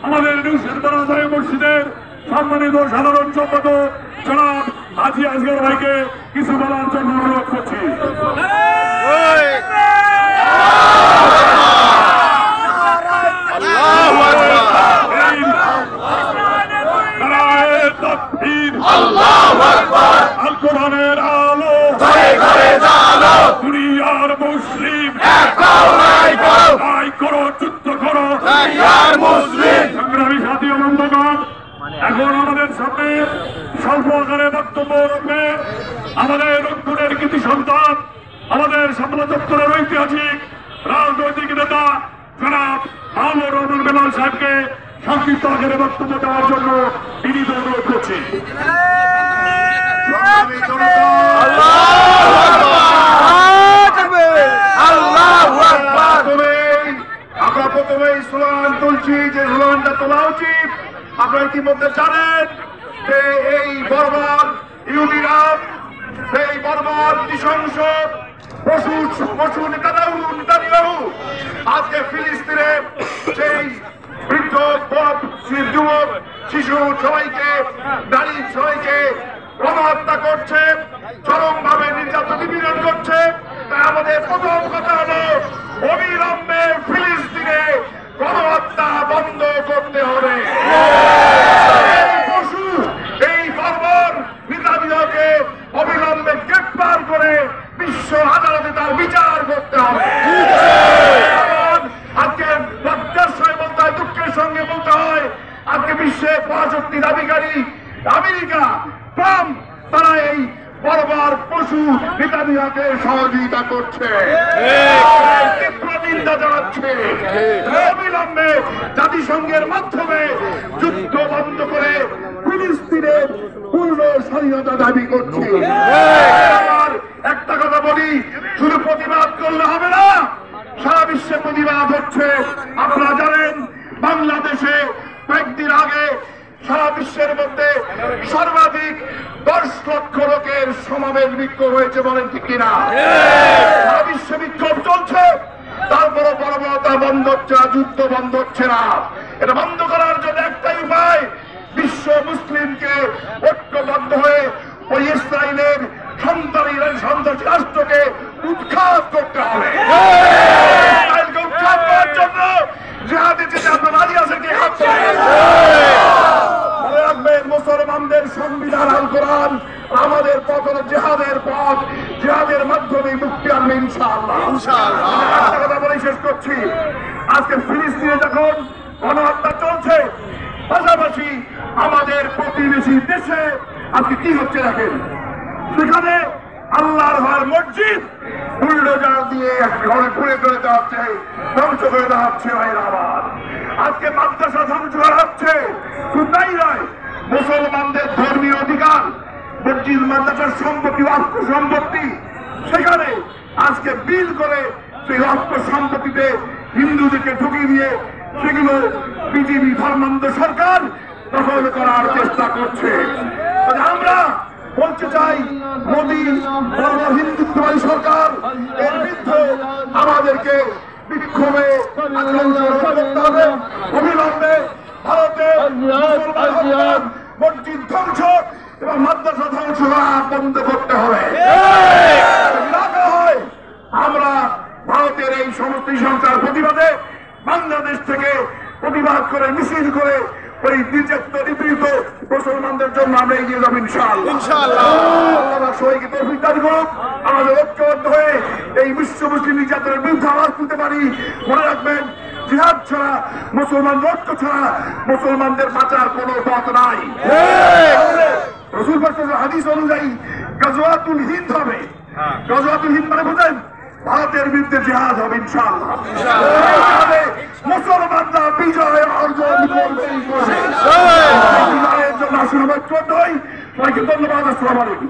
আমাদের মসজিদের সম্মানিত সাধারণ সম্পাদক জনাব হাজী আসগর ভাইকে কিছু বলার জন্য অনুরোধ করছি। আল কোরআনের আলো দুনিয়ার মুসলিম করো যুদ্ধ করো সংগ্রামী সাথী ও বন্ধুগণ, এখন আমাদের সামনে স্বল্প আকারে বক্তব্য রাখবে আমাদের রংপুরের কৃতি সন্তান, আমাদের শাপলা চত্বরের ঐতিহাসিক রাজনৈতিক নেতা জনাব মাহমুদুর রহমান বেলাল সাহেবকে সংক্ষিপ্ত আকারে বক্তব্য দেওয়ার জন্য বিনীত অনুরোধ করছি। আমরা প্রথমেই স্লোগান তুলছি, যে স্লোগানটা তোলা উচিত। আপনারা ইতিমধ্যে জানেন যে এই বর্বর ইহুদিরা, এই বর্বর নৃশংস পশু নেতানিয়াহু আজকে ফিলিস্তিনে সেই বৃদ্ধ যুবক শিশু সবাইকে, নারী সবাইকে গণহত্যা করছে, চরমভাবে নির্যাতন নিপীড়ন করছে। তাই আমাদের প্রথম কথা হলো অবিলম্বে ফিলিস্তিনে গণহত্যা বন্ধ করতে হবে। এই পশু, এই বর্বর নেতানিয়াহুকে অবিলম্বে গ্রেফতার করে বিশ্ব আদালতে তার বিচার করতে হবে। আজকে লজ্জার সঙ্গে বলতে হয়, দুঃখের সঙ্গে বলতে হয়, আজকে বিশ্বে পরাশক্তি দাবিকারী আমেরিকা, ট্রাম্প, তারা এই বর্বর পশু নেতানিয়াহুকে সহযোগিতা করছে, তীব্র নিন্দা জানাচ্ছে। অবিলম্বে জাতিসংঘের মাধ্যমে যুদ্ধ বন্ধ করে ফিলিস্তিনের পূর্ণ স্বাধীনতা দাবি করছে। একটা কথা বলি, শুধু প্রতিবাদ করলে হবে না, সারা বিশ্বে প্রতিবাদ হচ্ছে। আপনারা জানেন বাংলাদেশে কয়েকদিন আগে সারা বিশ্বের মধ্যে সর্বাধিক 10 লক্ষ লোকের সমাবেশ বিক্ষোভ হয়েছে, বলেন ঠিক কিনা? সারা বিশ্বে বিক্ষোভ চলছে, তারপরে বর্বরতা বন্ধ হচ্ছে না, যুদ্ধ বন্ধ হচ্ছে না। এটা বন্ধ করার জন্য একটাই উপায়, বিশ্ব মুসলিমকে ঐক্যবদ্ধ হয়ে ওই ইসরায়েলের সন্ত্রাসী রাষ্ট্রকে উৎখাত করতে হবে। ইসরায়েলকে উৎখাত করার জন্য জিহাদে যেতে আপনার রাজি আছেন কি? মনে রাখবেন, মুসলমানদের সংবিধান আল কোরআন, আমাদের পথ হলো জিহাদের পথ, জিহাদের মাধ্যমে মুক্তি আনবে ইনশাআল্লাহ। একটা কথা বলে শেষ করছি, আজকে ফিলিস্তিনে যখন গণহত্যা চলছে, পাশাপাশি আমাদের প্রতিবেশী দেশে আজকে কি হচ্ছে দেখেন, সেখানে আল্লাহর ঘর মসজিদ বুলডোজার দিয়ে ঘরে পুড়ে করে দেওয়া হচ্ছে, ধ্বংস করে দেওয়া হচ্ছে। আবার আজকে মাদ্রাসা ধ্বংস করা হচ্ছে। শুধু তাই নয়, মুসলমানদের ধর্মীয় অধিকার, মসজিদ মাদ্রাসার সম্পত্তি, অর্থ সম্পত্তি, সেখানে আজকে বিল করে সেই অর্থ সম্পত্তিতে হিন্দুদেরকে ঢুকিয়ে দিয়ে সেগুলো বিজেপি ধর্মান্ধ সরকার দখল করার চেষ্টা করছে। আমরা বলতে চাই, মোদী হিন্দুত্ববাদী সরকার, এর বিরুদ্ধে আমাদেরকে বিক্ষোভে করতে হবে। অবিলম্বে ভারতে মসজিদ ধ্বংস এবং মাদ্রাসা ধ্বংস বন্ধ করতে হবে। হয় আমরা ভারতের এই সমস্ত সংস্কার প্রতিবাদে বাংলাদেশ থেকে প্রতিবাদ করে মিছিল করে ওই নির্যাতিত নিপীড়িত মুসলমানদের জন্য আমরা এগিয়ে যাবো ইনশাআল্লাহ। আল্লাহ সবাইকে তৌফিক দান করুন, আমাদের ঐক্যবদ্ধ হয়ে এই বিশ্ব মুসলিম নির্যাতনের বিরুদ্ধে আওয়াজ তুলতে পারি। মনে রাখবেন, জিহাদ ছাড়া, মুসলমান ঐক্য ছাড়া মুসলমানদের বাঁচার কোনো পথ নাই। রাসূল পাকের হাদিস অনুযায়ী গাজওয়াতুল হিন্দ হবে। গাজওয়াতুল হিন্দ মানে বোঝেন, ভারতের বিরুদ্ধে জিহাদ হবে ইনশাআল্লাহ। মুসলমানরা বিজয় অর্জন করবে। বিজয়ের জন্য আসলে সবাইকে ধন্যবাদ। আসসালামু আলাইকুম।